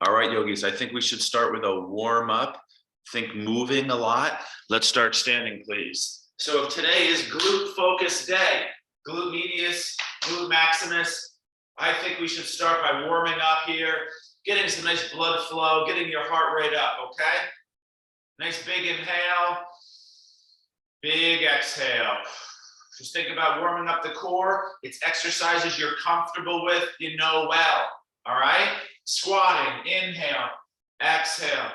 All right, yogis, I think we should start with a warm up. Think moving a lot. Let's start standing, please. So if today is glute focus day, glute medius, glute maximus, I think we should start by warming up here, getting some nice blood flow, getting your heart rate up, okay? Nice big inhale, big exhale. Just think about warming up the core. It's exercises you're comfortable with, you know well, all right? Squatting, inhale, exhale,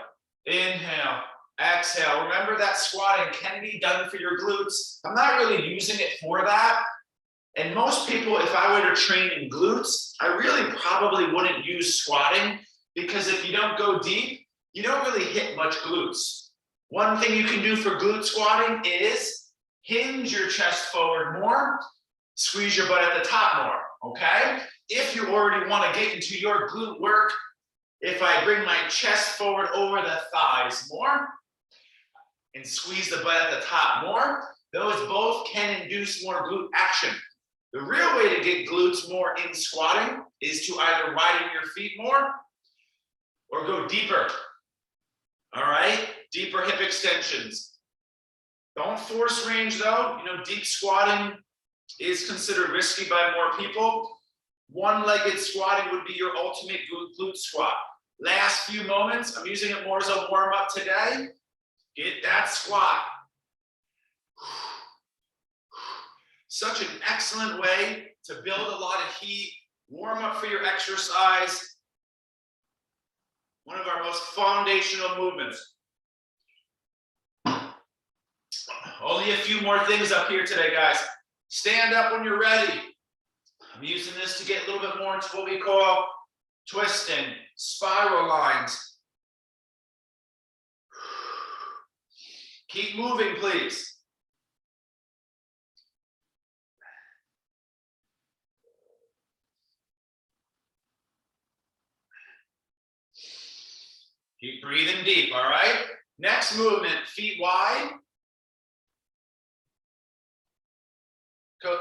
inhale, exhale. Remember that squatting can be done for your glutes. I'm not really using it for that. And most people, if I were to train in glutes, I really probably wouldn't use squatting because if you don't go deep, you don't really hit much glutes. One thing you can do for glute squatting is hinge your chest forward more, squeeze your butt at the top more, okay? If you already want to get into your glute work, if I bring my chest forward over the thighs more and squeeze the butt at the top more, those both can induce more glute action. The real way to get glutes more in squatting is to either widen your feet more or go deeper, all right? Deeper hip extensions. Don't force range though. You know, deep squatting is considered risky by more people. One-legged squatting would be your ultimate glute squat. Last few moments, I'm using it more as a warm-up today. Get that squat. Such an excellent way to build a lot of heat, warm up for your exercise. One of our most foundational movements. Only a few more things up here today, guys. Stand up when you're ready. I'm using this to get a little bit more into what we call twisting, spiral lines. Keep moving, please. Keep breathing deep, all right? Next movement, feet wide.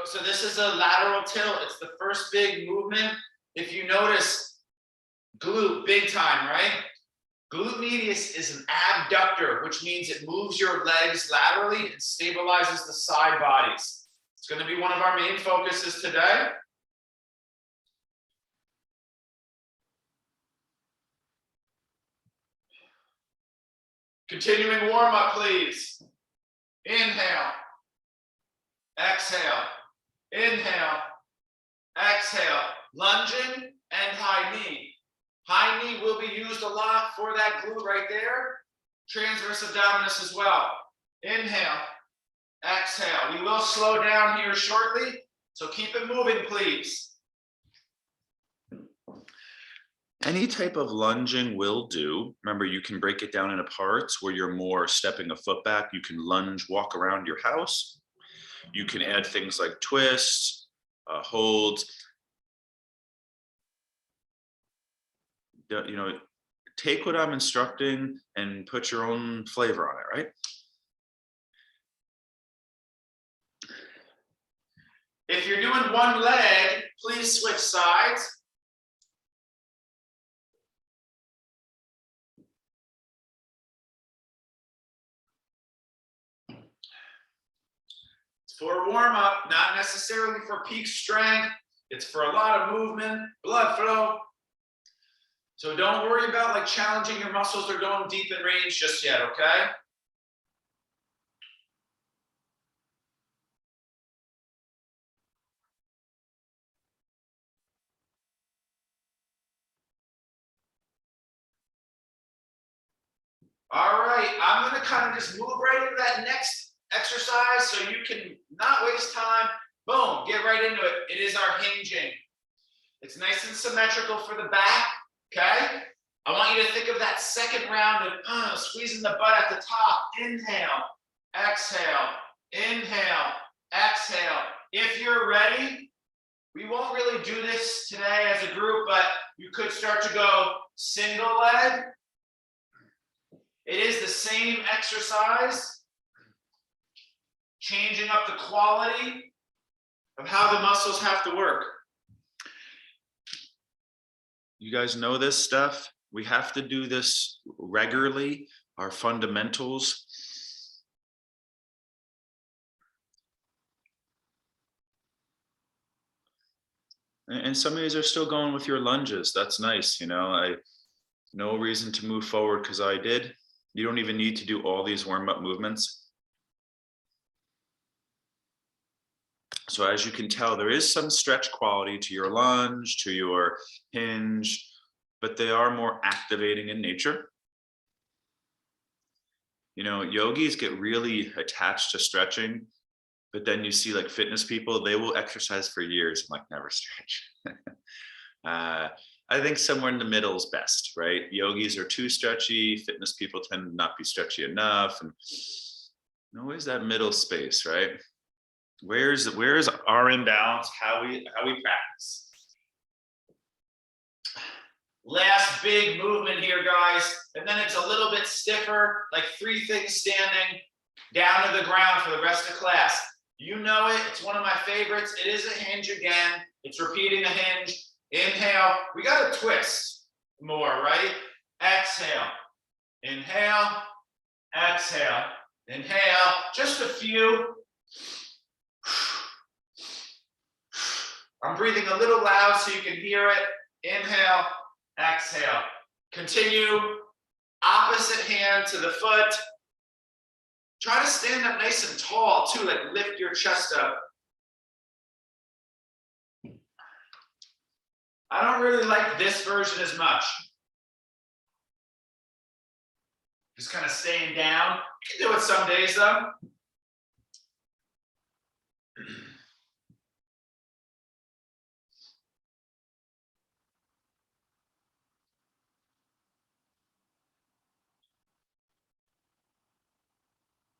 So this is a lateral tilt. It's the first big movement. If you notice, glute, big time, right? Glute medius is an abductor, which means it moves your legs laterally and stabilizes the side bodies. It's going to be one of our main focuses today. Continuing warm up, please. Inhale, exhale, inhale, exhale, lunging and high knee. High knee will be used a lot for that glute right there. Transverse abdominis as well. Inhale, exhale. We will slow down here shortly, so keep it moving, please. Any type of lunging will do. Remember, you can break it down into parts where you're more stepping a foot back. You can lunge, walk around your house. You can add things like twists, holds. You know, take what I'm instructing and put your own flavor on it, right? If you're doing one leg, please switch sides. It's for a warm-up, not necessarily for peak strength. It's for a lot of movement, blood flow. So don't worry about like challenging your muscles or going deep in range just yet, okay? All right, I'm gonna kind of just move right into that next exercise so you can not waste time. Boom, get right into it. It is our hinging. It's nice and symmetrical for the back, okay? I want you to think of that second round of squeezing the butt at the top. Inhale, exhale, inhale, exhale. If you're ready, we won't really do this today as a group, but you could start to go single leg. It is the same exercise, changing up the quality of how the muscles have to work. You guys know this stuff. We have to do this regularly, our fundamentals. And some of these are still going with your lunges. That's nice. No reason to move forward because I did. You don't even need to do all these warm-up movements. So as you can tell, there is some stretch quality to your lunge, to your hinge, but they are more activating in nature. Yogis get really attached to stretching, but then you see like fitness people, they will exercise for years and like never stretch. I think somewhere in the middle is best, right? Yogis are too stretchy, fitness people tend to not be stretchy enough, and always that middle space, right? Where's our imbalance? How we practice. Last big movement here, guys, and then it's a little bit stiffer, like 3 things standing down to the ground for the rest of class. You know it, it's one of my favorites. It is a hinge again. It's repeating a hinge. Inhale, we got to twist more, right? Exhale, inhale, exhale, inhale, just a few. I'm breathing a little loud so you can hear it. Inhale, exhale. Continue, opposite hand to the foot. Try to stand up nice and tall too, like lift your chest up. I don't really like this version as much. Just kind of staying down. You can do it some days though.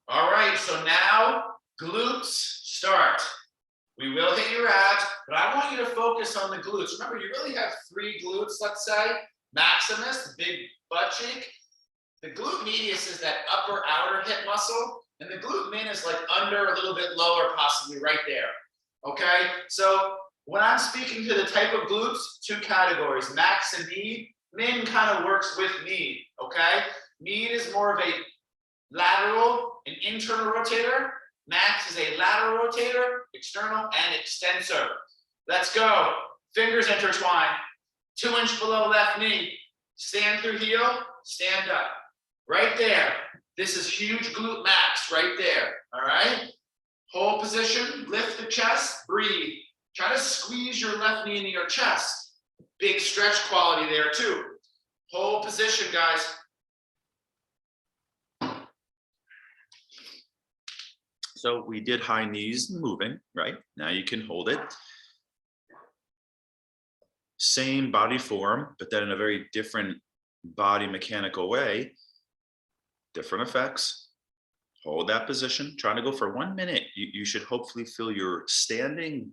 All right, so now glutes start. We will hit your abs, but I want you to focus on the glutes. Remember, you really have 3 glutes, let's say. Maximus, the big butt cheek. The glute medius is that upper outer hip muscle, and the glute min is like under, a little bit lower, possibly right there. Okay, so when I'm speaking to the type of glutes, 2 categories, max and med. Min kind of works with med, okay? Med is more of a lateral and internal rotator. Max is a lateral rotator, external and extensor. Let's go. Fingers intertwine. 2 inch below left knee. Stand through heel, stand up. Right there. This is huge glute max right there. All right. Hold position, lift the chest, breathe. Try to squeeze your left knee into your chest. Big stretch quality there too. Hold position, guys. So we did high knees moving, right? Now you can hold it. Same body form, but then in a very different body mechanical way. Different effects. Hold that position. Trying to go for 1 minute. You should hopefully feel your standing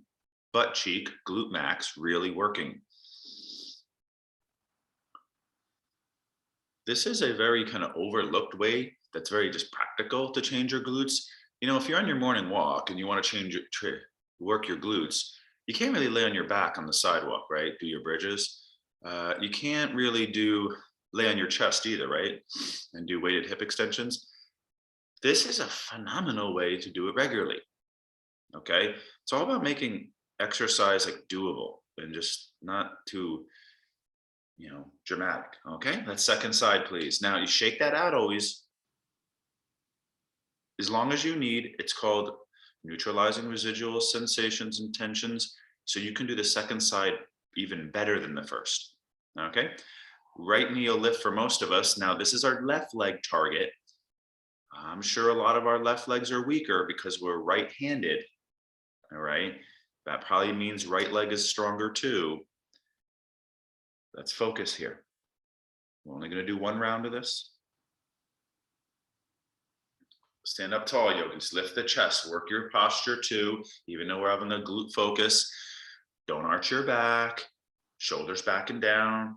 butt cheek, glute max, really working. This is a very kind of overlooked way that's very just practical to change your glutes. If you're on your morning walk and you want to work your glutes, you can't really lay on your back on the sidewalk, right? Do your bridges. You can't really lay on your chest either, right? And do weighted hip extensions. This is a phenomenal way to do it regularly. Okay. It's all about making exercise like doable and just not too, dramatic. Okay. That second side, please. Now you shake that out always. As long as you need. It's called neutralizing residual sensations and tensions. So you can do the second side even better than the first. Okay. Right knee will lift for most of us. Now this is our left leg target. I'm sure a lot of our left legs are weaker because we're right-handed. All right. That probably means right leg is stronger too. Let's focus here. We're only going to do 1 round of this. Stand up tall, yogis. Lift the chest. Work your posture too. Even though we're having a glute focus, don't arch your back. Shoulders back and down.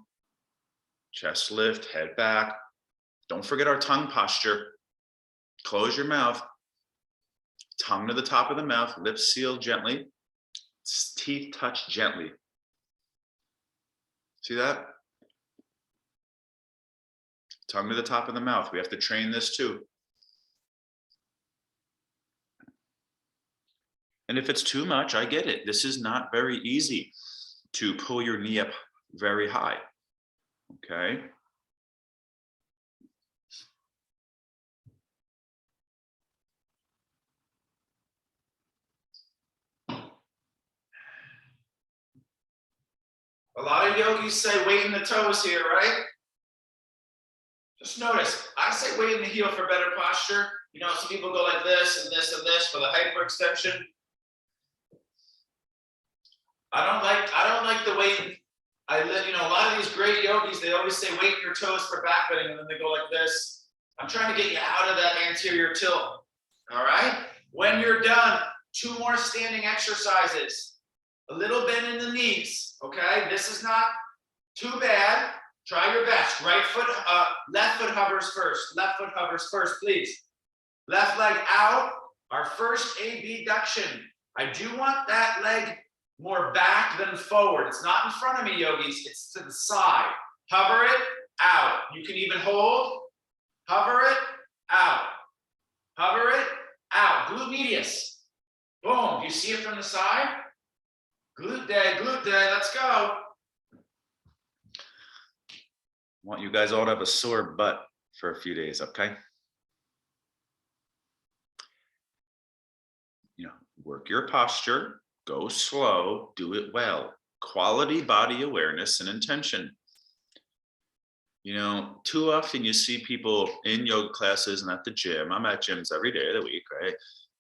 Chest lift, head back. Don't forget our tongue posture. Close your mouth. Tongue to the top of the mouth. Lips seal gently. Teeth touch gently. See that? tongue to the top of the mouth. We have to train this too. And if it's too much, I get it. This is not very easy to pull your knee up very high. Okay. A lot of yogis say weight in the toes here, right? Just notice, I say weight in the heel for better posture. You know, some people go like this and this and this for the hyperextension. I don't like the weight. You know, a lot of these great yogis, they always say weight in your toes for back bending, and then they go like this. I'm trying to get you out of that anterior tilt. All right. When you're done, 2 more standing exercises. A little bend in the knees. Okay. This is not too bad. Try your best. Right foot, left foot hovers first. Left foot hovers first, please. Left leg out. Our first abduction. I do want that leg more back than forward. It's not in front of me, yogis. It's to the side. Hover it out. You can even hold. Hover it out. Hover it out. Glute medius. Boom. Do you see it from the side? Glute day, glute day. Let's go. Want you guys all to have a sore butt for a few days, okay? You know, work your posture, go slow, do it well. Quality body awareness and intention. You know, too often you see people in yoga classes and at the gym. I'm at gyms every day of the week, right?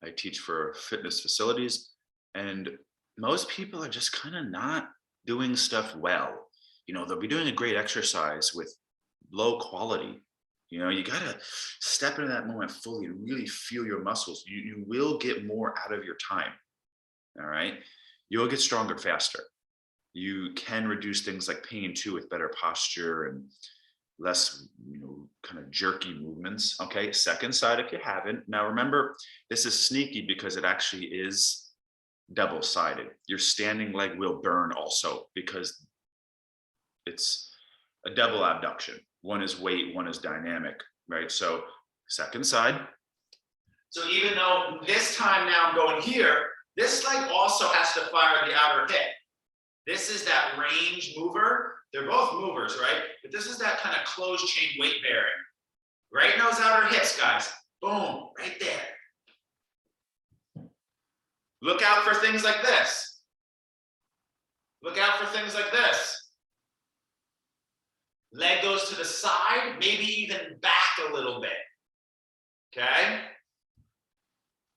I teach for fitness facilities, and most people are just kind of not doing stuff well. You know, they'll be doing a great exercise with low quality. You know, you got to step into that moment fully and really feel your muscles. You will get more out of your time. All right. You'll get stronger faster. You can reduce things like pain too with better posture and less, you know, kind of jerky movements. Okay. Second side, if you haven't. Now, remember, this is sneaky because it actually is double-sided. Your standing leg will burn also because it's a double abduction. One is weight, one is dynamic, right? So second side. So even though this time now I'm going here, this leg also has to fire the outer hip. This is that range mover. They're both movers, right? But this is that kind of closed chain weight bearing. Right in those outer hips, guys. Boom, right there. Look out for things like this. Look out for things like this. Leg goes to the side, maybe even back a little bit. Okay?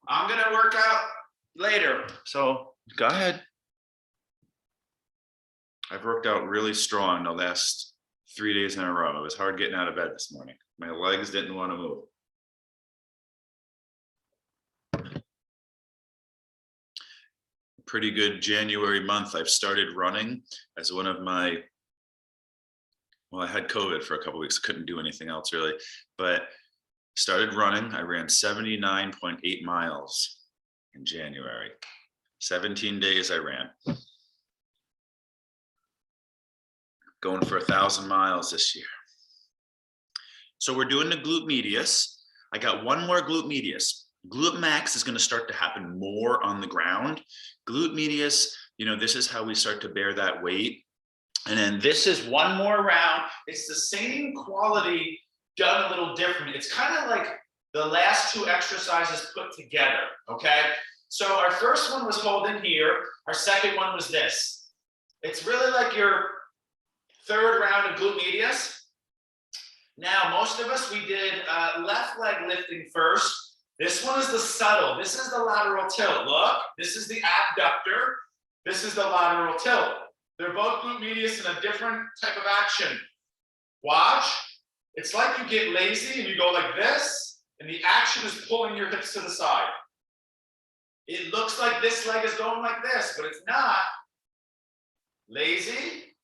I'm going to work out later. So go ahead. I've worked out really strong the last 3 days in a row. It was hard getting out of bed this morning. My legs didn't want to move. Pretty good January month. I've started running as one of my, well, I had COVID for a couple of weeks, couldn't do anything else really, but started running. I ran 79.8 miles in January. 17 days I ran. Going for 1,000 miles this year. So we're doing the glute medius. I got one more glute medius. Glute max is going to start to happen more on the ground. Glute medius, you know, this is how we start to bear that weight. And then this is one more round. It's the same quality done a little different. It's kind of like the last 2 exercises put together, okay? So our first one was holding here. Our second one was this. It's really like your third round of glute medius. Now, most of us, we did left leg lifting first. This one is the subtle. This is the lateral tilt. Look, this is the abductor. This is the lateral tilt. They're both glute medius in a different type of action. Watch. It's like you get lazy and you go like this, and the action is pulling your hips to the side. It looks like this leg is going like this, but it's not. Lazy,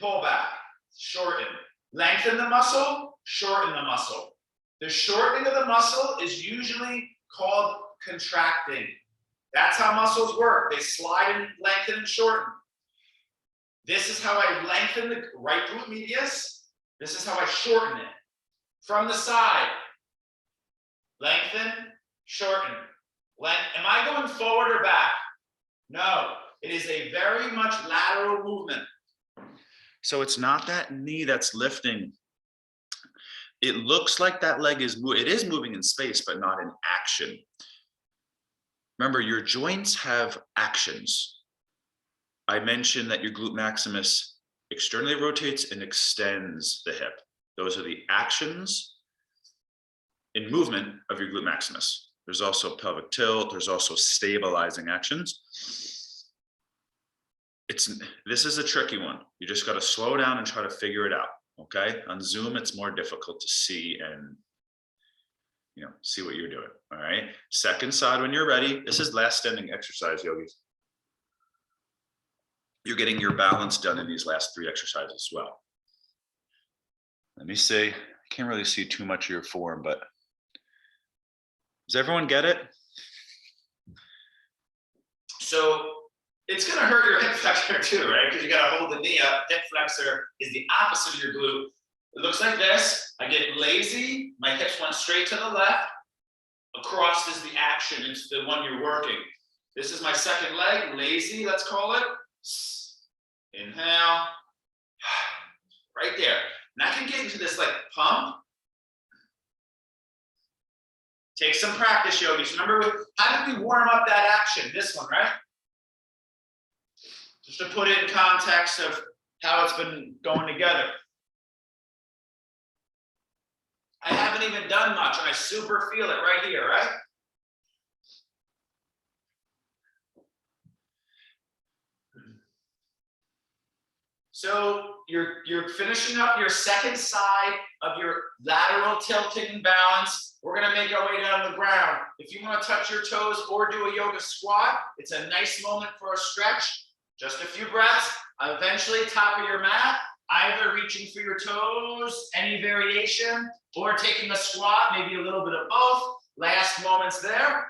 pull back, shorten. Lengthen the muscle, shorten the muscle. The shortening of the muscle is usually called contracting. That's how muscles work. They slide and lengthen and shorten. This is how I lengthen the right glute medius. This is how I shorten it. From the side. Lengthen, shorten. Am I going forward or back? No, it is a very much lateral movement. So it's not that knee that's lifting. It looks like that leg is moving in space, but not in action. Remember, your joints have actions. I mentioned that your glute maximus externally rotates and extends the hip. Those are the actions in movement of your glute maximus. There's also pelvic tilt. There's also stabilizing actions. This is a tricky one. You just got to slow down and try to figure it out. Okay. On Zoom, it's more difficult to see and see what you're doing. All right. Second side when you're ready. This is last standing exercise, yogis. You're getting your balance done in these last 3 exercises as well. Let me see. I can't really see too much of your form, but does everyone get it? So it's going to hurt your hip flexor too, right? Because you got to hold the knee up. Hip flexor is the opposite of your glute. It looks like this. I get lazy. My hips went straight to the left. Across is the action. It's the one you're working. This is my second leg. Lazy, let's call it. Inhale. Right there. And I can get into this like pump. Take some practice, yogis. Remember, how did we warm up that action? This one, right? Just to put it in context of how it's been going together. I haven't even done much, and I super feel it right here, right? So you're finishing up your second side of your lateral tilting balance. We're gonna make our way down to the ground. If you wanna touch your toes or do a yoga squat, it's a nice moment for a stretch. Just a few breaths. Eventually, top of your mat, either reaching for your toes, any variation, or taking a squat, maybe a little bit of both. Last moments there.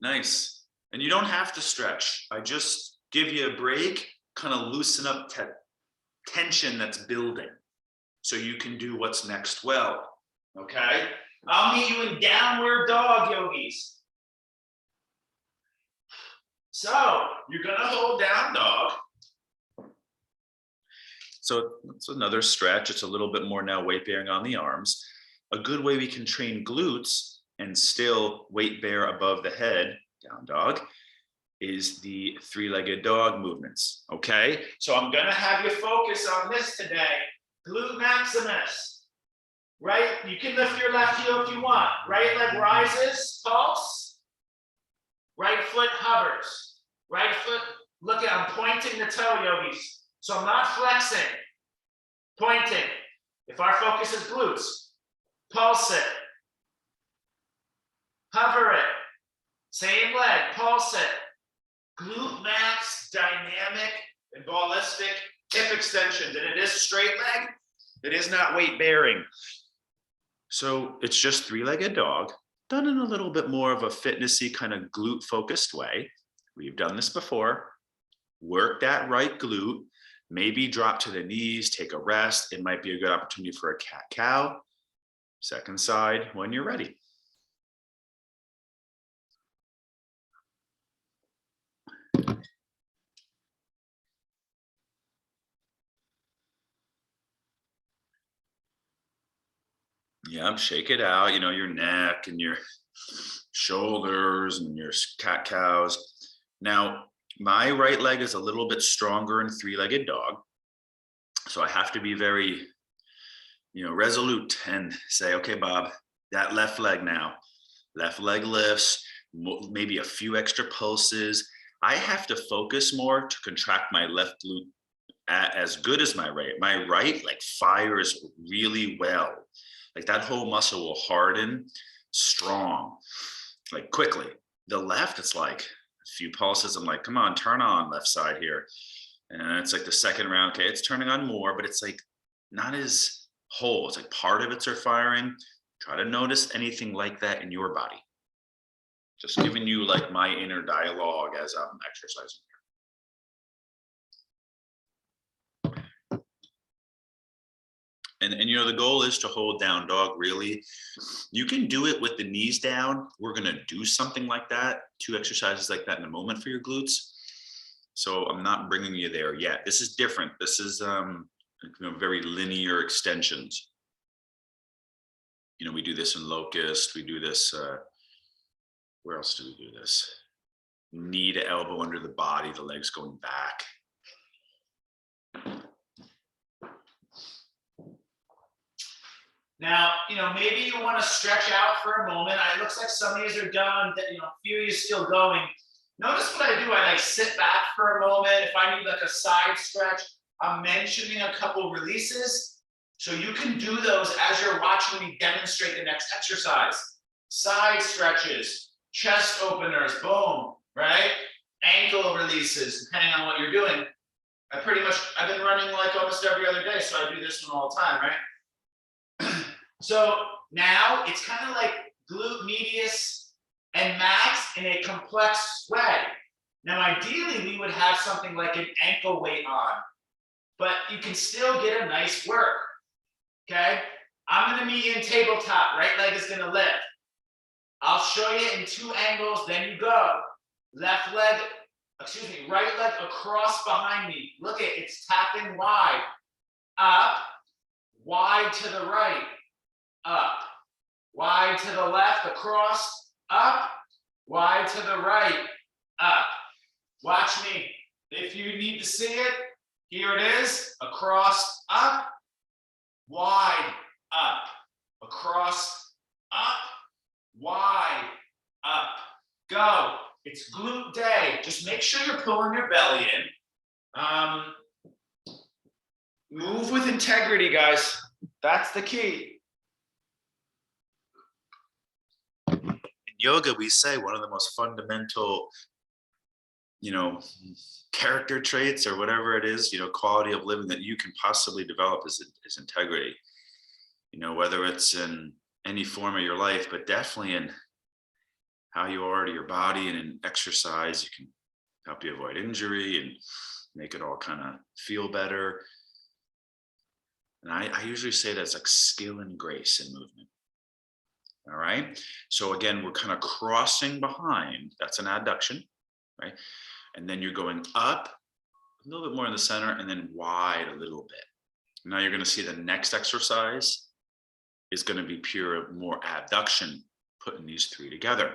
Nice. And you don't have to stretch. I just give you a break, kind of loosen up tension that's building so you can do what's next well. Okay? I'll meet you in downward dog, yogis. So you're gonna hold down dog. So it's another stretch. It's a little bit more now weight bearing on the arms. A good way we can train glutes and still weight bear above the head, down dog, is the 3-legged dog movements. Okay, so I'm gonna have you focus on this today. Glute maximus, right? You can lift your left heel if you want. Right leg rises, pulse. Right foot hovers. Right foot, look at, I'm pointing the toe, yogis. So I'm not flexing, pointing. If our focus is glutes, pulse it. Hover it. Same leg, pulse it. Glute max, dynamic, and ballistic hip extensions. And it is straight leg. It is not weight bearing. So it's just 3-legged dog, done in a little bit more of a fitnessy kind of glute focused way. We've done this before. Work that right glute, maybe drop to the knees, take a rest. It might be a good opportunity for a cat-cow. Second side when you're ready. Yeah, shake it out, your neck and your shoulders and your cat-cows. Now, my right leg is a little bit stronger in 3-legged dog. So I have to be very, resolute and say, okay, Bob, that left leg now. Left leg lifts, maybe a few extra pulses. I have to focus more to contract my left glute as good as my right. My right fires really well. That whole muscle will harden strong, quickly. The left, it's a few pulses. I'm come on, turn on left side here. And it's the second round. Okay, it's turning on more, but it's not as whole. It's part of it's are firing. Try to notice anything like that in your body. Just giving you my inner dialogue as I'm exercising here. And you know, the goal is to hold down dog. Really, you can do it with the knees down. We're going to do something like that, 2 exercises like that in a moment for your glutes. So I'm not bringing you there yet. This is different. This is very linear extensions. You know, we do this in locust. We do this. Where else do we do this? Knee to elbow under the body, the legs going back. Now, you know, maybe you want to stretch out for a moment. It looks like some of these are done, you know, a few of you still going. Notice what I do. I like sit back for a moment. If I need like a side stretch, I'm mentioning a couple releases. So you can do those as you're watching me demonstrate the next exercise. Side stretches, chest openers, boom, right? Ankle releases, depending on what you're doing. I've been running like almost every other day, so I do this one all the time, right? So now it's kind of like glute medius and max in a complex way. Now, ideally, we would have something like an ankle weight on, but you can still get a nice work, okay? I'm gonna be in tabletop, right leg is gonna lift. I'll show you in 2 angles, then you go. Right leg across behind me. Look at it's tapping wide. Up, wide to the right, up. Wide to the left, across, up. Wide to the right, up. Watch me. If you need to see it, here it is. Across, up. Wide, up. Across, up. Wide, up. Go. It's glute day. Just make sure you're pulling your belly in. Move with integrity, guys. That's the key. In yoga, we say one of the most fundamental, you know, character traits or whatever it is, you know, quality of living that you can possibly develop is integrity. You know, whether it's in any form of your life, but definitely in how you are to your body, and in exercise, you can help you avoid injury and make it all kind of feel better. And I usually say that's like skill and grace in movement. All right. So again, we're kind of crossing behind. That's an adduction, right? And then you're going up a little bit more in the center and then wide a little bit. Now you're going to see the next exercise is going to be pure more abduction, putting these 3 together.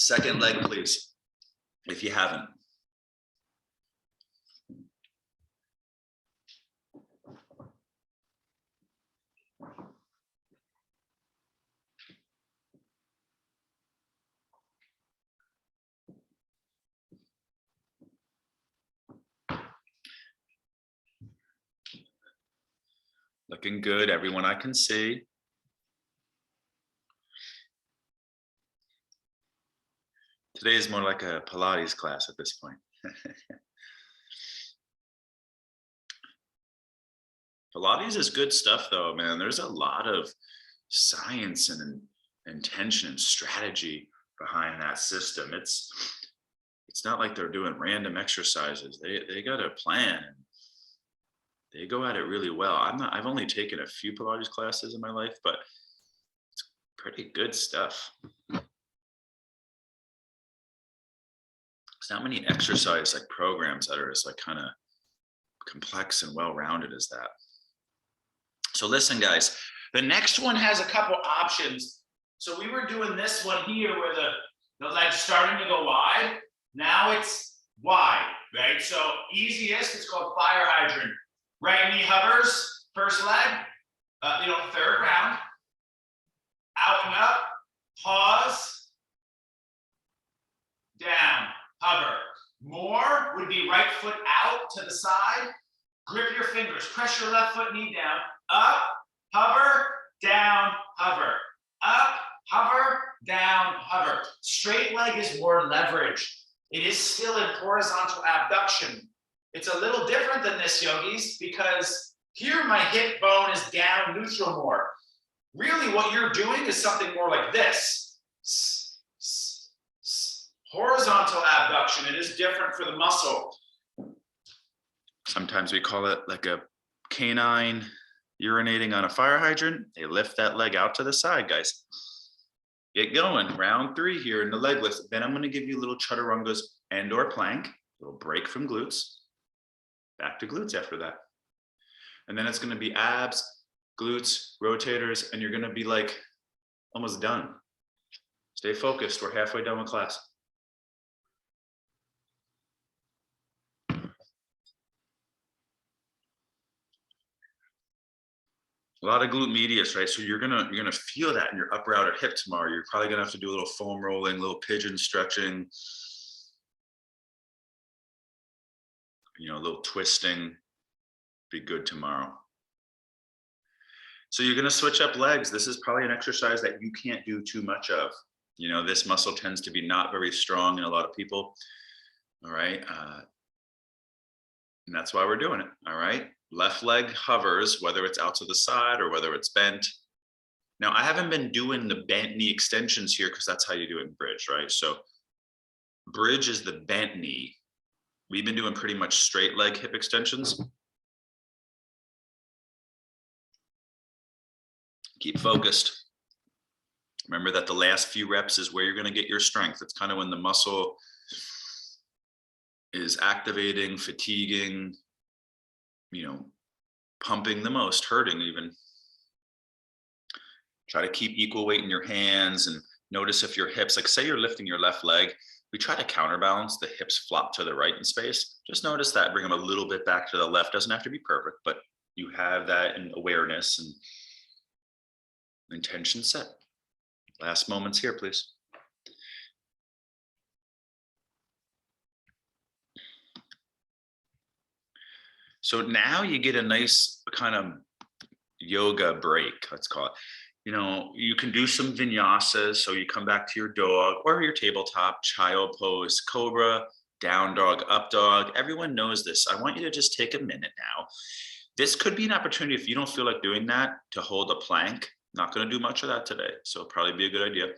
Second leg, please, if you haven't. Looking good, everyone I can see. Today is more like a Pilates class at this point. Pilates is good stuff though, man. There's a lot of science and intention and strategy behind that system. It's not like they're doing random exercises. They got a plan. They go at it really well. I've only taken a few Pilates classes in my life, but it's pretty good stuff. There's not many exercise like programs that are as like kind of complex and well-rounded as that. So listen, guys, the next one has a couple options. So we were doing this one here where the leg's starting to go wide. Now it's wide, right? So easiest, it's called fire hydrant. Right knee hovers, first leg, third round. Out and up, pause, down, hover. More would be right foot out to the side. Grip your fingers, press your left foot knee down. Up, hover, down, hover. Up, hover, down, hover. Straight leg is more leverage. It is still in horizontal abduction. It's a little different than this, yogis, because here my hip bone is down neutral more. Really what you're doing is something more like this. Horizontal abduction, it is different for the muscle. Sometimes we call it like a canine urinating on a fire hydrant. They lift that leg out to the side, guys. Get going. Round 3 here in the leg lift. Then I'm going to give you little chaturangas and or plank. Little break from glutes. Back to glutes after that. And then it's going to be abs, glutes, rotators, and you're going to be like almost done. Stay focused. We're halfway done with class. A lot of glute medius, right? So you're gonna feel that in your upper outer hip tomorrow. You're probably gonna have to do a little foam rolling, a little pigeon stretching, a little twisting. Be good tomorrow. So you're gonna switch up legs. This is probably an exercise that you can't do too much of. This muscle tends to be not very strong in a lot of people. All right, and that's why we're doing it. All right. Left leg hovers, whether it's out to the side or whether it's bent. Now, I haven't been doing the bent knee extensions here because that's how you do it in bridge, right? So bridge is the bent knee. We've been doing pretty much straight leg hip extensions. Keep focused. Remember that the last few reps is where you're going to get your strength. It's kind of when the muscle is activating, fatiguing, pumping the most, hurting even. Try to keep equal weight in your hands and notice if your hips, like say you're lifting your left leg, we try to counterbalance, the hips flop to the right in space. Just notice that, bring them a little bit back to the left. Doesn't have to be perfect, but you have that in awareness and intention set. Last moments here, please. So now you get a nice kind of yoga break, let's call it. You can do some vinyasas. So you come back to your dog or your tabletop, child pose, cobra, down dog, up dog. Everyone knows this. I want you to just take a minute now. This could be an opportunity if you don't feel like doing that to hold a plank. Not going to do much of that today. So it'll probably be a good idea.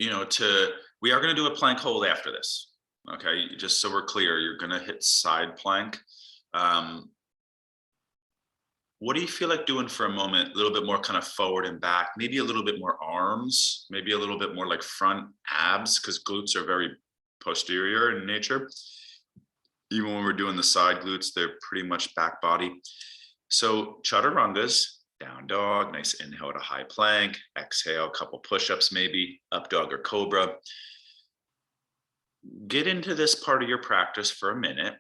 We are going to do a plank hold after this. Okay, just so we're clear, you're going to hit side plank. What do you feel like doing for a moment? A little bit more kind of forward and back, maybe a little bit more arms, maybe a little bit more like front abs, because glutes are very posterior in nature. Even when we're doing the side glutes, they're pretty much back body. So chaturangas, down dog, nice inhale to high plank, exhale, a couple push-ups maybe, up dog or cobra. Get into this part of your practice for a minute.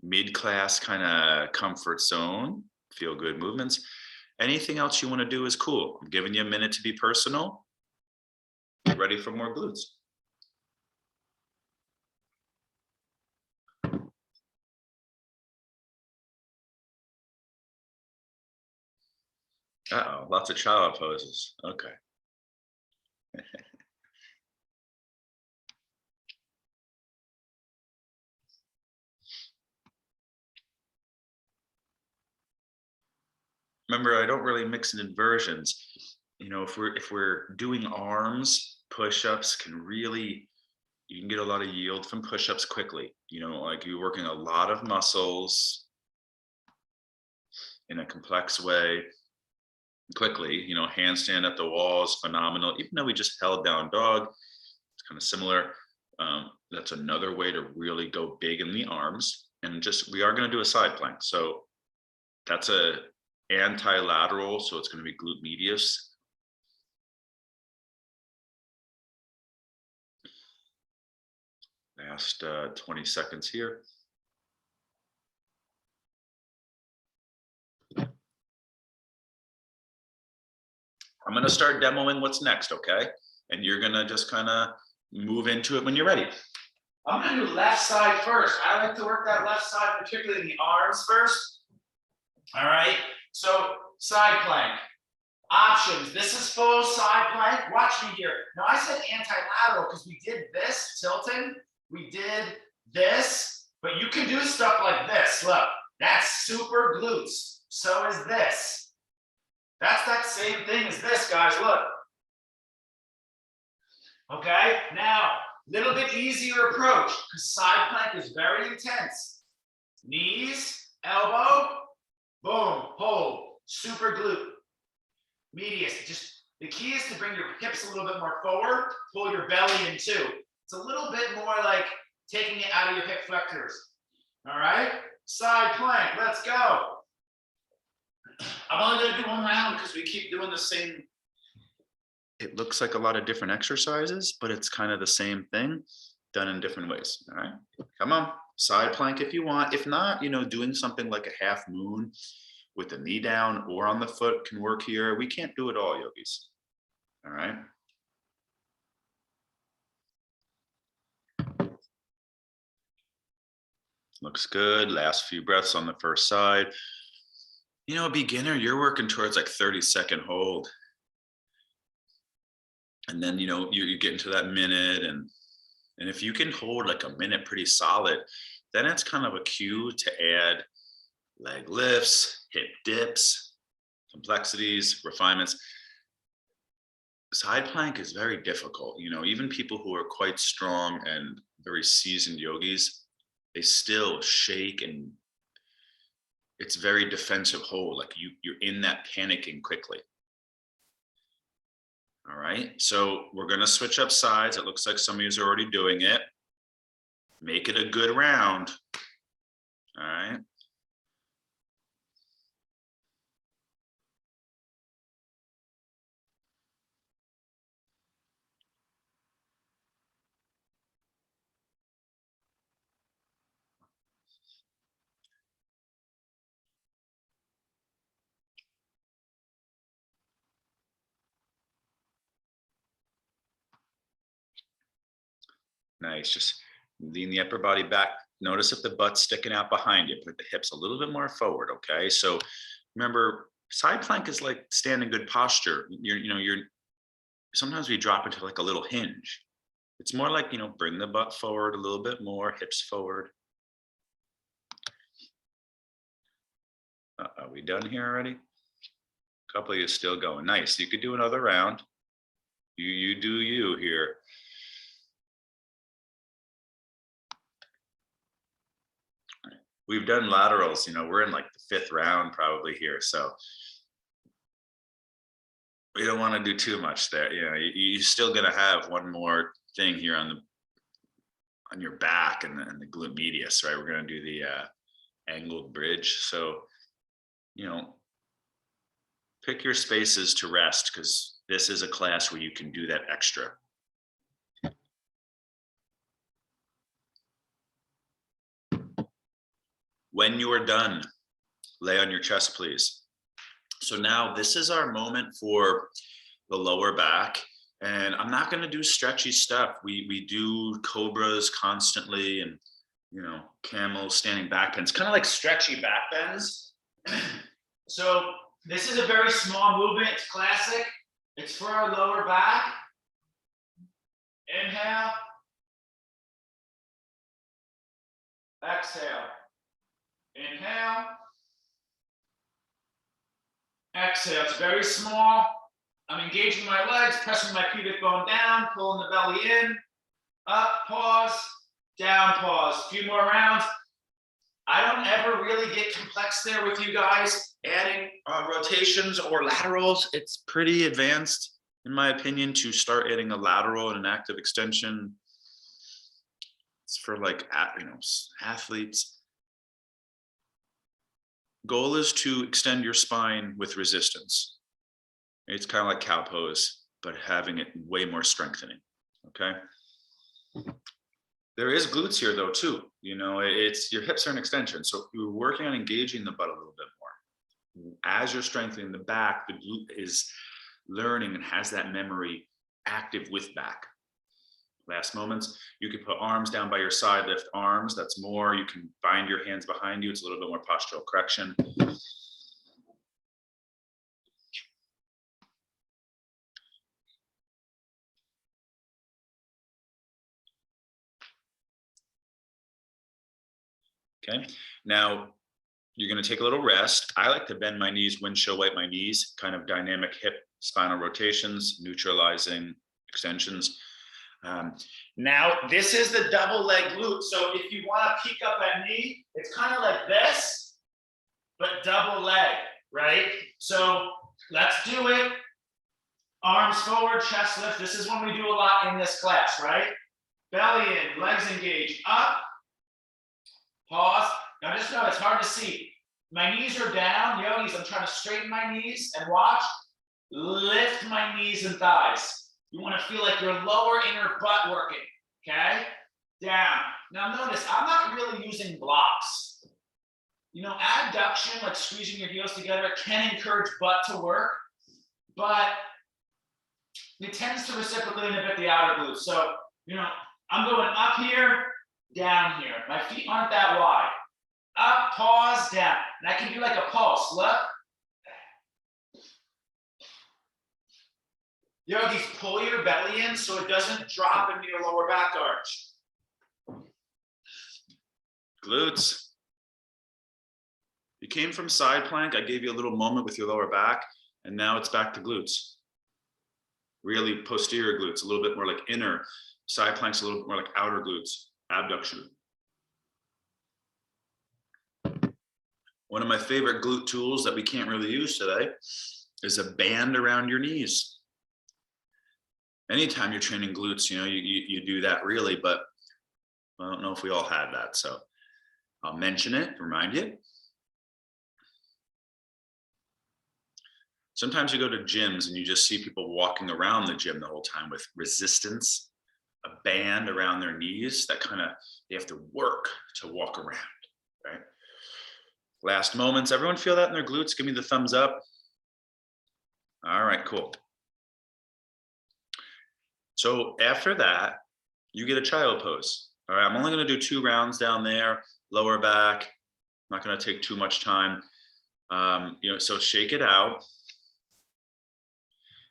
Mid-class kind of comfort zone, feel good movements. Anything else you want to do is cool. I'm giving you a minute to be personal. Get ready for more glutes. Uh-oh, lots of child poses. Okay. Remember, I don't really mix in inversions. If we're doing arms, push-ups you can get a lot of yield from push-ups quickly. Like you're working a lot of muscles in a complex way quickly. Handstand at the wall is phenomenal. Even though we just held down dog, it's kind of similar. That's another way to really go big in the arms. And we are going to do a side plank. So that's a anti-lateral, so it's going to be glute medius. Last 20 seconds here. I'm going to start demoing what's next, okay? And you're going to just kind of move into it when you're ready. I'm going to do left side first. I like to work that left side, particularly in the arms first. All right. So side plank. Options. This is full side plank. Watch me here. Now I said anti-lateral because we did this tilting. We did this, but you can do stuff like this. Look, that's super glutes. So is this. That's that same thing as this, guys. Look. Okay. Now little bit easier approach because side plank is very intense. Knees, elbow, boom, hold, super glute. Medius, just the key is to bring your hips a little bit more forward, pull your belly in too. It's a little bit more like taking it out of your hip flexors. All right, side plank, let's go. I'm only gonna do one round because we keep doing the same. It looks like a lot of different exercises, but it's kind of the same thing done in different ways. All right, come on, side plank if you want. If not, doing something like a half moon with the knee down or on the foot can work here. We can't do it all, yogis. All right. Looks good. Last few breaths on the first side. Beginner, you're working towards like 30-second hold. And then, you get into that minute. And if you can hold like a minute pretty solid, then it's kind of a cue to add leg lifts, hip dips, complexities, refinements. Side plank is very difficult. Even people who are quite strong and very seasoned yogis, they still shake, and it's very defensive hold. Like you're in that panicking quickly. All right, so we're gonna switch up sides. It looks like some of you are already doing it. Make it a good round. All right. Nice. Just lean the upper body back. Notice if the butt's sticking out behind you. Put the hips a little bit more forward. Okay. So remember, side plank is like standing good posture. Sometimes we drop into like a little hinge. It's more like, bring the butt forward a little bit more, hips forward. Are we done here already? A couple of you still going. Nice. You could do another round. You do you here. We've done laterals, we're in like the 5th round probably here. So we don't want to do too much there. You're still going to have one more thing here on your back and the glute medius, right? We're going to do the angled bridge. So, pick your spaces to rest, because this is a class where you can do that extra. When you are done, lay on your chest, please. So now this is our moment for the lower back. And I'm not going to do stretchy stuff. We do cobras constantly, and camels, standing back bends, kind of like stretchy back bends. So this is a very small movement. It's classic. It's for our lower back. Inhale. Exhale. Inhale. Exhale. It's very small. I'm engaging my legs, pressing my pubic bone down, pulling the belly in, up, pause, down, pause. A few more rounds. I don't ever really get complex there with you guys, adding rotations or laterals. It's pretty advanced, in my opinion, to start adding a lateral and an active extension. It's for like, athletes. Goal is to extend your spine with resistance. It's kind of like cow pose, but having it way more strengthening. Okay. There is glutes here though too. It's your hips are an extension. So you're working on engaging the butt a little bit more. As you're strengthening the back, the glute is learning and has that memory active with back. Last moments, you can put arms down by your side, lift arms. That's more. You can bind your hands behind you. It's a little bit more postural correction. Okay, now you're going to take a little rest. I like to bend my knees, windshield wipe my knees, kind of dynamic hip spinal rotations, neutralizing extensions. Now, this is the double leg glute. So if you want to peek up that knee, it's kind of like this, but double leg, right? So let's do it. Arms forward, chest lift. This is one we do a lot in this class, right? Belly in, legs engaged, up, pause. Now just know it's hard to see. My knees are down, yogis. I'm trying to straighten my knees and watch. Lift my knees and thighs. You want to feel like your lower inner butt working, okay? Down. Now notice, I'm not really using blocks. You know, abduction, like squeezing your heels together, can encourage butt to work, but it tends to reciprocally inhibit the outer glutes. So, you know, I'm going up here, down here. My feet aren't that wide. Up, pause, down. And I can do like a pulse. Look. Yogis, pull your belly in so it doesn't drop into your lower back arch. Glutes. You came from side plank. I gave you a little moment with your lower back, and now it's back to glutes. Really posterior glutes, a little bit more like inner. Side plank's a little bit more like outer glutes, abduction. One of my favorite glute tools that we can't really use today is a band around your knees. Anytime you're training glutes, you know, you do that really, but I don't know if we all had that. So I'll mention it, remind you. Sometimes you go to gyms and you just see people walking around the gym the whole time with resistance, a band around their knees that kind of, they have to work to walk around, right? Last moments, everyone feel that in their glutes? Give me the thumbs up. All right, cool. So after that, you get a child pose. All right, I'm only gonna do 2 rounds down there, lower back. I'm not gonna take too much time. You know, so shake it out.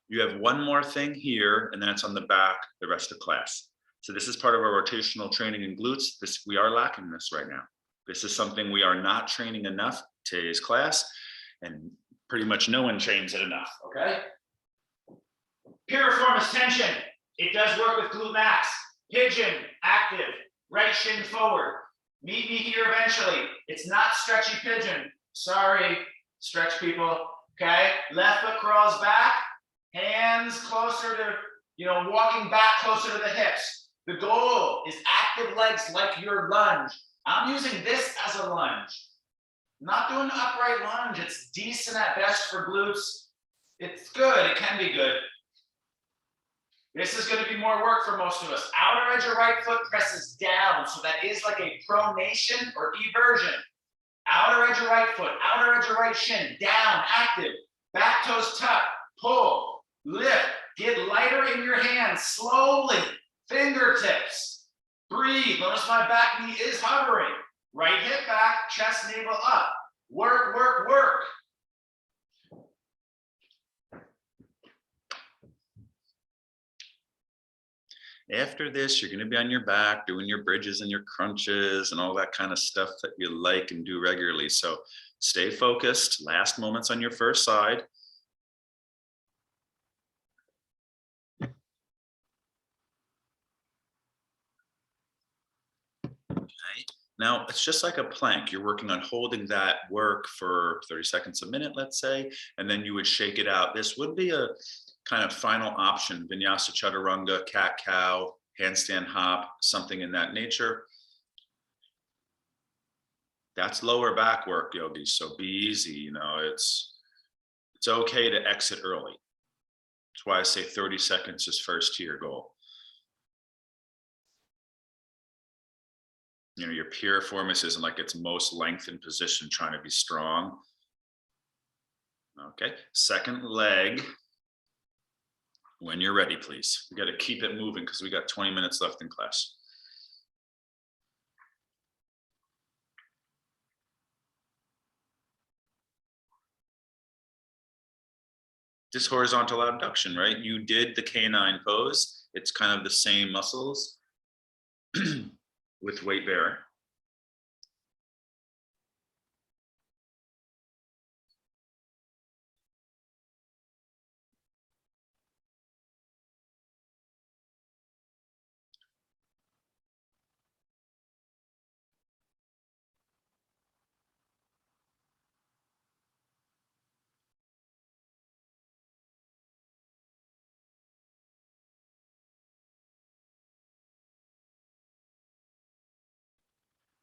You have one more thing here, and then it's on the back the rest of class. So this is part of our rotational training in glutes. We are lacking this right now. This is something we are not training enough today's class, and pretty much no one trains it enough, okay? Piriformis tension. It does work with glute max. Pigeon, active, right shin forward. Meet me here eventually. It's not stretchy pigeon. Sorry, stretch people, okay? Left foot crawls back. Hands closer to, you know, walking back closer to the hips. The goal is active legs like your lunge. I'm using this as a lunge. I'm not doing an upright lunge. It's decent at best for glutes. It's good. It can be good. This is going to be more work for most of us. Outer edge of right foot presses down. So that is like a pronation or eversion. Outer edge of right foot, outer edge of right shin, down, active. Back toes tuck, pull. Lift, get lighter in your hands, slowly, fingertips. Breathe, notice my back knee is hovering. Right hip back, chest, navel up. Work, work, work. After this, you're gonna be on your back, doing your bridges and your crunches and all that kind of stuff that you like and do regularly. So stay focused, last moments on your first side. Now, it's just like a plank. You're working on holding that work for 30 seconds a minute, let's say, and then you would shake it out. This would be a kind of final option, vinyasa chaturanga, cat-cow, handstand hop, something in that nature. That's lower back work, yogis, so be easy. You know, it's okay to exit early. That's why I say 30 seconds is first to your goal. You know, your piriformis is in like its most lengthened position, trying to be strong. Okay, second leg. When you're ready, please. We got to keep it moving because we got 20 minutes left in class. This horizontal abduction, right? You did the canine pose. It's kind of the same muscles with weight bearing.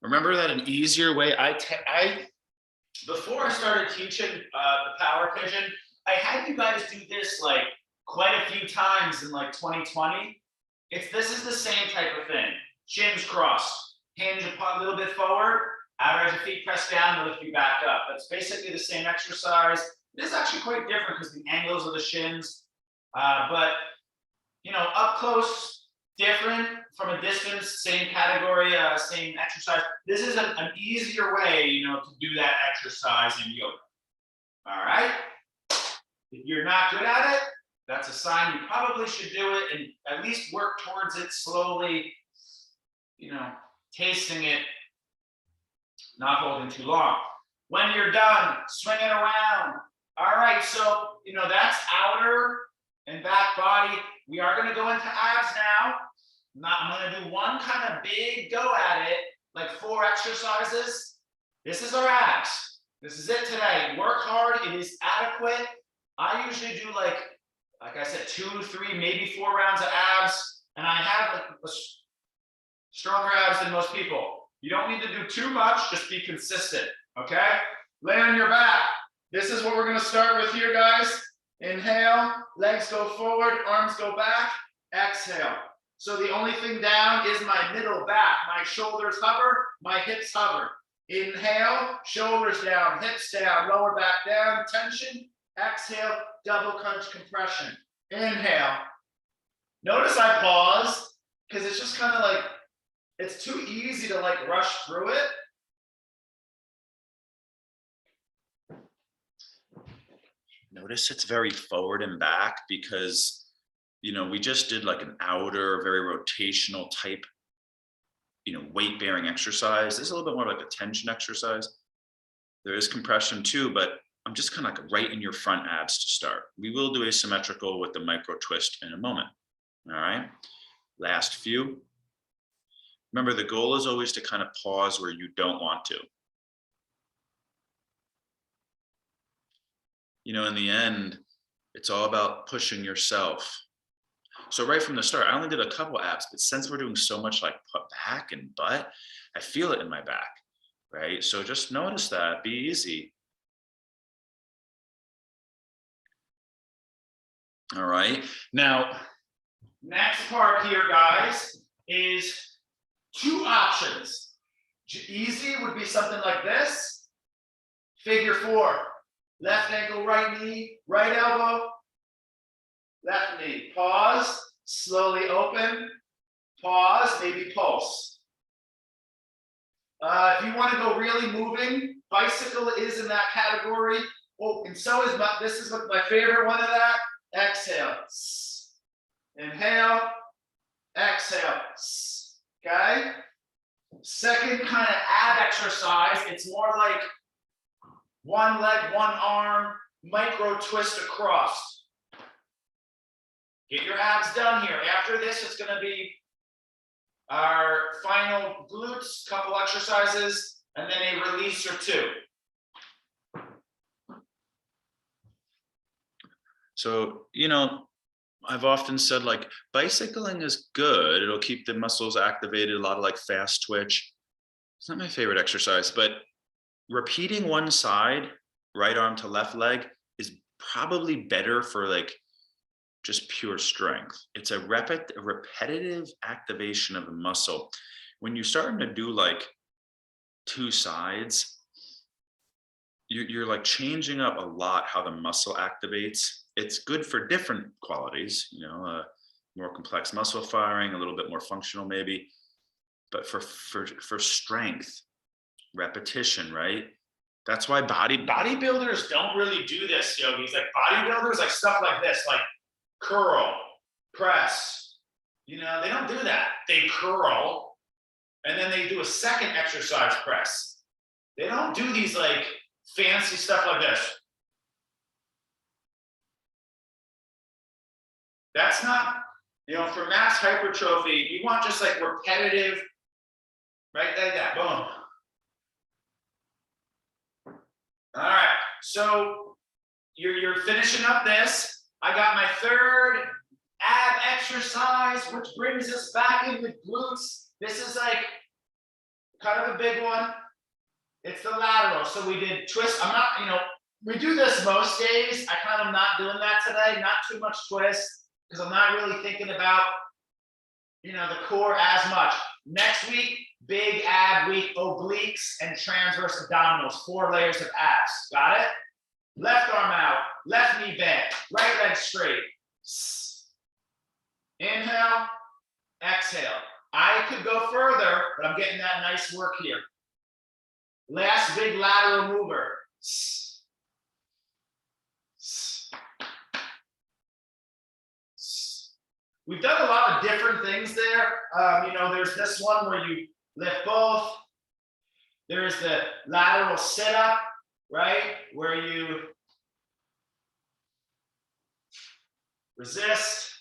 Remember that an easier way, before I started teaching the power pigeon, I had you guys do this like quite a few times in like 2020. This is the same type of thing. Shins crossed, hinge a little bit forward, outer edge of feet press down, lift you back up. That's basically the same exercise. It is actually quite different because the angles of the shins, but you know, up close, different, from a distance, same category, same exercise. This is an easier way, you know, to do that exercise in yoga. All right. If you're not good at it, that's a sign you probably should do it and at least work towards it slowly, you know, tasting it, not holding too long. When you're done, swing it around. All right, so, you know, that's outer and back body. We are going to go into abs now. I'm going to do one kind of big go at it, like 4 exercises. This is our abs. This is it today. Work hard. It is adequate. I usually do like I said, 2, 3, maybe 4 rounds of abs, and I have a stronger abs than most people. You don't need to do too much, just be consistent, okay? Lay on your back. This is what we're gonna start with here, guys. Inhale, legs go forward, arms go back, exhale. So the only thing down is my middle back. My shoulders hover, my hips hover. Inhale, shoulders down, hips down, lower back down, tension. Exhale, double crunch compression. Inhale. Notice I pause because it's just kind of like, it's too easy to like rush through it. Notice it's very forward and back because, you know, we just did like an outer, very rotational type, you know, weight bearing exercise. This is a little bit more like a tension exercise. There is compression too, but I'm just kind of like right in your front abs to start. We will do asymmetrical with the micro twist in a moment. All right. Last few. Remember, the goal is always to kind of pause where you don't want to. You know, in the end, it's all about pushing yourself. So right from the start, I only did a couple abs, but since we're doing so much like back and butt, I feel it in my back, right? So just notice that, be easy. All right. Now, next part here, guys, is 2 options. Easy would be something like this. Figure 4. Left ankle, right knee, right elbow, left knee. Pause, slowly open, pause, maybe pulse. If you want to go really moving, bicycle is in that category. Oh, and so is this is my favorite one of that. Exhale. Inhale. Exhale. Okay. Second kind of ab exercise. It's more like one leg, one arm, micro twist across. Get your abs done here. After this, it's going to be our final glutes, couple exercises, and then a release or 2. So, you know, I've often said like bicycling is good. It'll keep the muscles activated, a lot of like fast twitch. It's not my favorite exercise, but repeating one side, right arm to left leg, is probably better for like just pure strength. It's a repetitive activation of the muscle. When you're starting to do like 2 sides, you're like changing up a lot how the muscle activates. It's good for different qualities, you know, more complex muscle firing, a little bit more functional maybe, but for strength, repetition, right? That's why bodybuilders don't really do this, yogis. Like bodybuilders, like stuff like this, like curl, press. You know, they don't do that. They curl, and then they do a second exercise press. They don't do these like fancy stuff like this. That's not, you know, for max hypertrophy, you want just like repetitive, right? Like that, boom. All right, so you're finishing up this. I got my 3rd ab exercise, which brings us back into glutes. This is like kind of a big one. It's the lateral. So we did twist. I'm not, we do this most days. I kind of not doing that today. Not too much twist because I'm not really thinking about, the core as much. Next week, big ab week, obliques and transverse abdominals, 4 layers of abs. Got it? Left arm out, left knee bent, right leg straight. Inhale, exhale. I could go further, but I'm getting that nice work here. Last big lateral mover. We've done a lot of different things there. There's this one where you lift both. There's the lateral sit-up, right? Where you resist.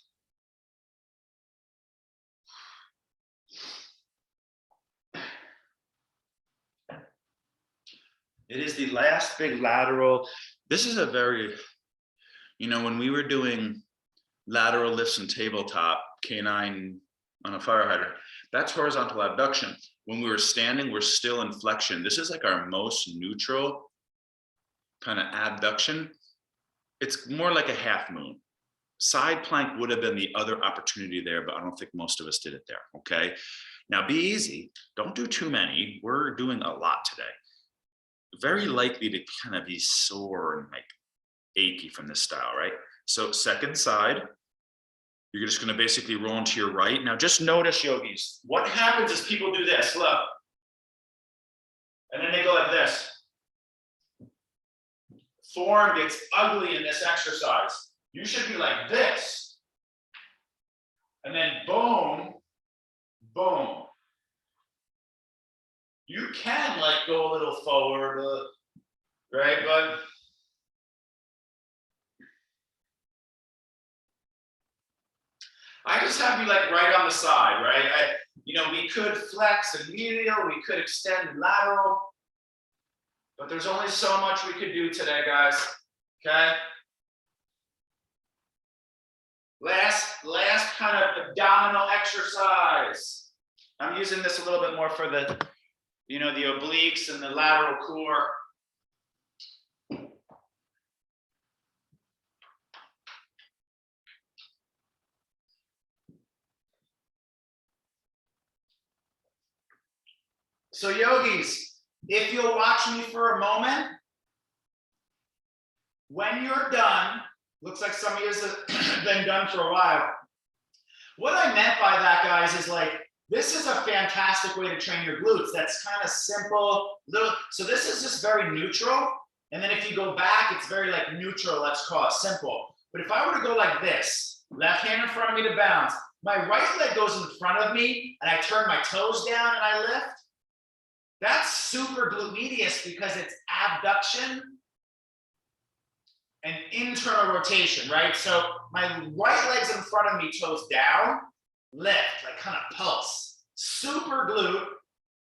It is the last big lateral. This is a very, when we were doing lateral lifts and tabletop, K9 on a fire hydrant, that's horizontal abduction. When we were standing, we're still in flexion. This is like our most neutral kind of abduction. It's more like a half moon. Side plank would have been the other opportunity there, but I don't think most of us did it there, okay? Now be easy, don't do too many. We're doing a lot today. Very likely to kind of be sore and like achy from this style, right? So second side, you're just going to basically roll into your right. Now just notice, yogis, what happens is people do this, look. And then they go like this. Form gets ugly in this exercise. You should be like this. And then boom, boom. You can like go a little forward, right? But I just have you like right on the side, right? We could flex and medial, we could extend lateral, but there's only so much we could do today, guys. Okay. Last kind of abdominal exercise. I'm using this a little bit more for the, the obliques and the lateral core. So yogis, if you'll watch me for a moment, when you're done, looks like some of you have been done for a while. What I meant by that, guys, is like, this is a fantastic way to train your glutes. That's kind of simple. So this is just very neutral. And then if you go back, it's very like neutral, let's call it simple. But if I were to go like this, left hand in front of me to bounce, my right leg goes in front of me and I turn my toes down and I lift, that's super glute medius because it's abduction and internal rotation, right? So my right leg's in front of me, toes down, lift, like kind of pulse. Super glute.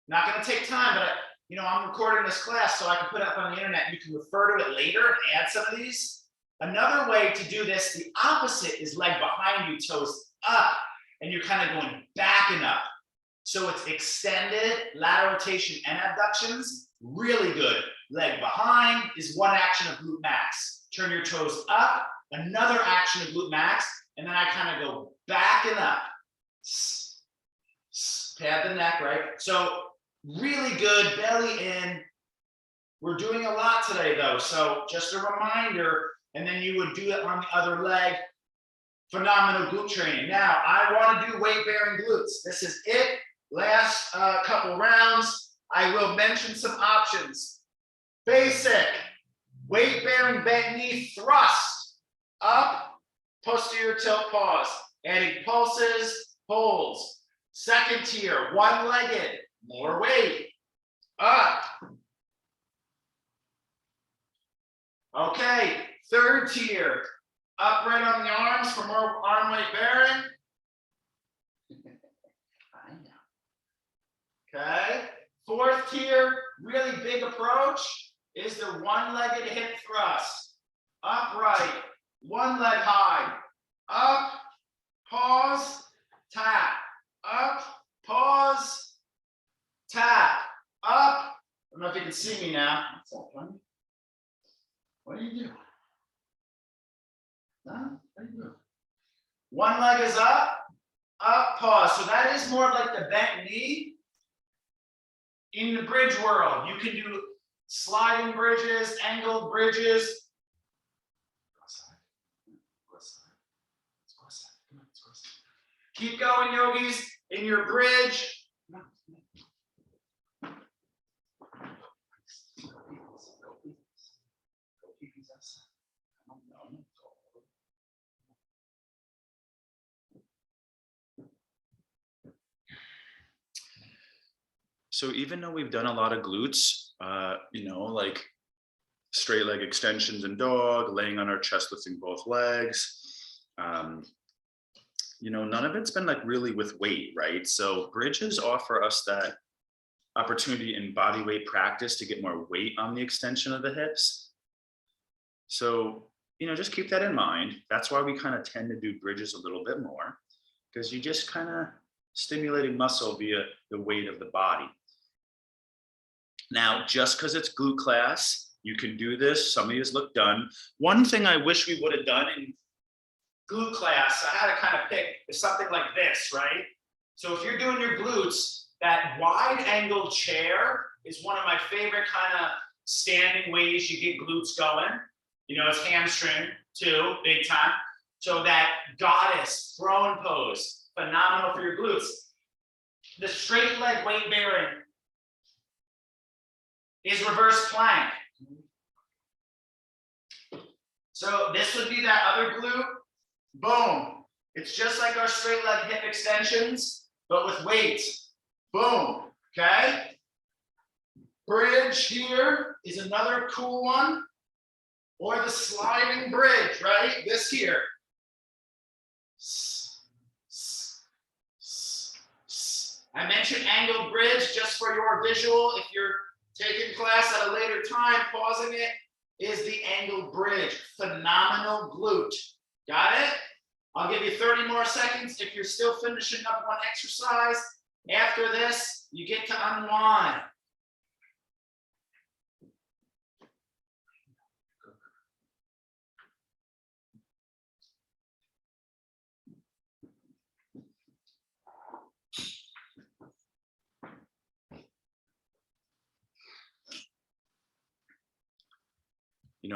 Not going to take time, but I'm recording this class so I can put it up on the internet. You can refer to it later and add some of these. Another way to do this, the opposite, is leg behind you, toes up, and you're kind of going back and up. So it's extended lateral rotation and abductions, really good. Leg behind is one action of glute max. Turn your toes up, another action of glute max, and then I kind of go back and up. Pad the neck, right? So really good, belly in. We're doing a lot today though, so just a reminder, and then you would do it on the other leg. Phenomenal glute training. Now, I want to do weight-bearing glutes. This is it. Last couple rounds. I will mention some options. Basic, weight-bearing bent knee thrust. Up, posterior tilt pause. Adding pulses, holds. Second tier, one-legged, more weight. Up. Okay, third tier. Upright on the arms for more arm weight bearing. Okay. Fourth tier, really big approach, is the one-legged hip thrust. Upright, one leg high. Up, pause, tap. Up, pause, tap. see me now. What's up, buddy? What do you do? Huh? What do you do? One leg is up, pause. So that is more like the bent knee. In the bridge world, you can do sliding bridges, angled bridges. Keep going, yogis, in your bridge. So even though we've done a lot of glutes, like straight leg extensions and dog, laying on our chest, lifting both legs, none of it's been like really with weight, right? So bridges offer us that opportunity in body weight practice to get more weight on the extension of the hips. So, just keep that in mind. That's why we kind of tend to do bridges a little bit more, because you just kind of stimulating muscle via the weight of the body. Now, just because it's glute class, you can do this. Some of you look done. One thing I wish we would have done in glute class, I had to kind of pick, is something like this, right? So if you're doing your glutes, that wide angle chair is one of my favorite kind of standing ways you get glutes going. It's hamstring too, big time. So that goddess throne pose, phenomenal for your glutes. The straight leg weight bearing is reverse plank. So this would be that other glute. Boom. It's just like our straight leg hip extensions, but with weights. Boom. Okay. Bridge here is another cool one. Or the sliding bridge, right? This here. I mentioned angled bridge just for your visual. If you're taking class at a later time, pausing it, is the angled bridge. Phenomenal glute. Got it? I'll give you 30 more seconds. If you're still finishing up one exercise, after this, you get to unwind.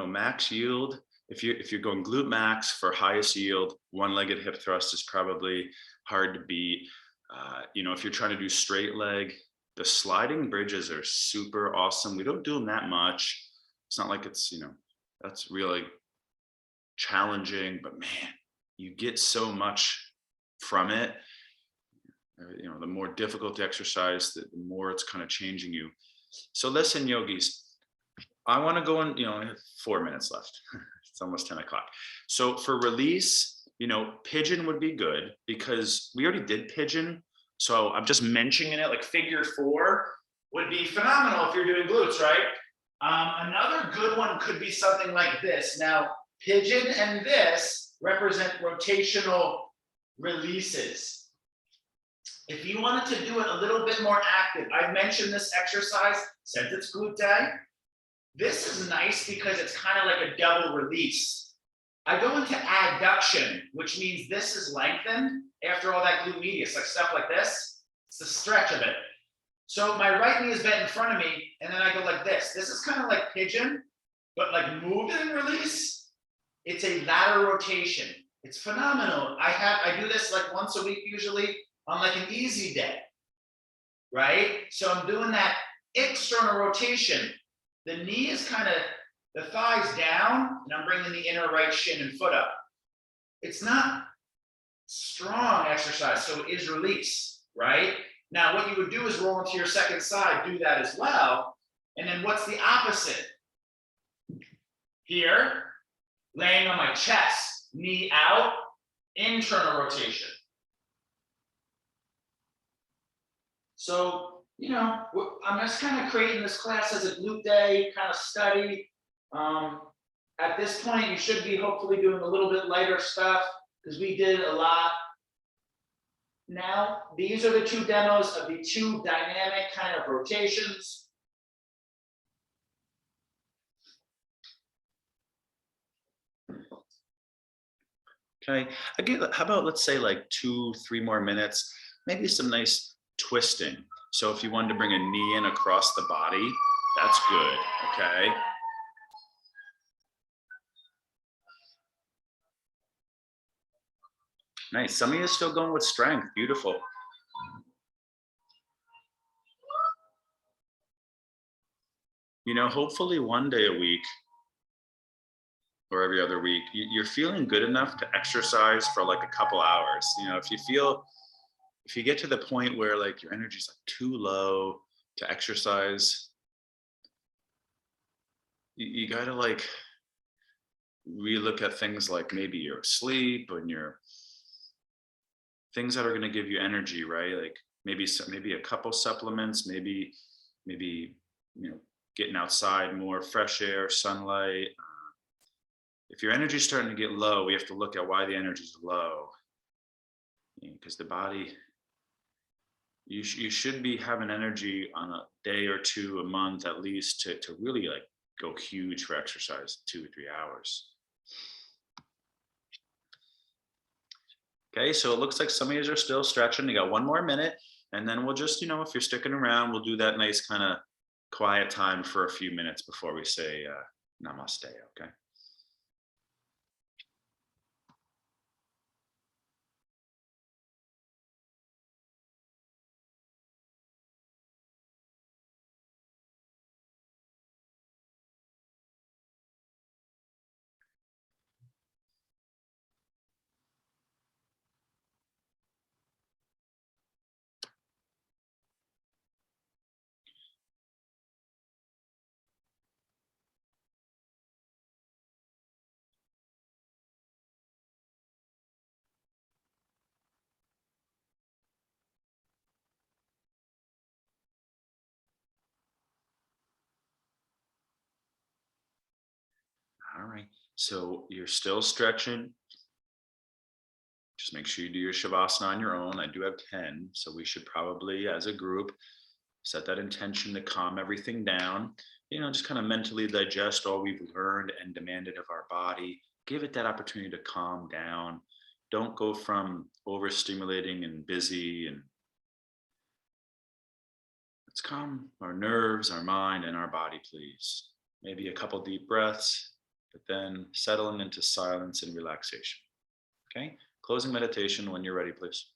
Max yield, if you're going glute max for highest yield, one-legged hip thrust is probably hard to beat. If you're trying to do straight leg, the sliding bridges are super awesome. We don't do them that much. It's not like it's, that's really challenging, but man, you get so much from it. The more difficult the exercise, the more it's kind of changing you. So listen, yogis, I want to go in, I have 4 minutes left. It's almost 10 o'clock. So for release, pigeon would be good because we already did pigeon. So I'm just mentioning it, like figure 4 would be phenomenal if you're doing glutes, right? Another good one could be something like this. Now, pigeon and this represent rotational releases. If you wanted to do it a little bit more active, I mentioned this exercise since it's glute day. This is nice because it's kind of like a double release. I go into adduction, which means this is lengthened after all that glute medius, like stuff like this. It's the stretch of it. So my right knee is bent in front of me, and then I go like this. This is kind of like pigeon, but like move and release. It's a lateral rotation. It's phenomenal. I do this like once a week usually on like an easy day, right? So I'm doing that external rotation. The knee is kind of, the thighs down, and I'm bringing the inner right shin and foot up. It's not strong exercise, so it is release, right? Now, what you would do is roll into your second side, do that as well. And then what's the opposite? Here, laying on my chest, knee out, internal rotation. So, I'm just kind of creating this class as a glute day kind of study. At this point, you should be hopefully doing a little bit lighter stuff because we did a lot. Now, these are the 2 demos of the 2 dynamic kind of rotations. Okay. Again, how about let's say like 2, 3 more minutes, maybe some nice twisting. So if you wanted to bring a knee in across the body, that's good. Okay. Nice. Some of you are still going with strength. Beautiful. You know, hopefully one day a week or every other week, you're feeling good enough to exercise for like a couple hours. You know, if you get to the point where like your energy's like too low to exercise, you got to like relook at things like maybe your sleep and your things that are going to give you energy, right? Like maybe a couple supplements, maybe you know getting outside more, fresh air, sunlight. If your energy's starting to get low, we have to look at why the energy's low. Because the body, you should be having energy on a day or two a month at least to really like go huge for exercise, 2 or 3 hours. Okay, so it looks like some of you are still stretching. You got 1 more minute, and then we'll just, if you're sticking around, we'll do that nice kind of quiet time for a few minutes before we say namaste, okay? All right, so you're still stretching. Just make sure you do your shavasana on your own. I do have 10, so we should probably, as a group, set that intention to calm everything down. Just kind of mentally digest all we've learned and demanded of our body. Give it that opportunity to calm down. Don't go from overstimulating and busy, and let's calm our nerves, our mind, and our body, please. Maybe a couple deep breaths, but then settling into silence and relaxation. Okay? Closing meditation when you're ready, please.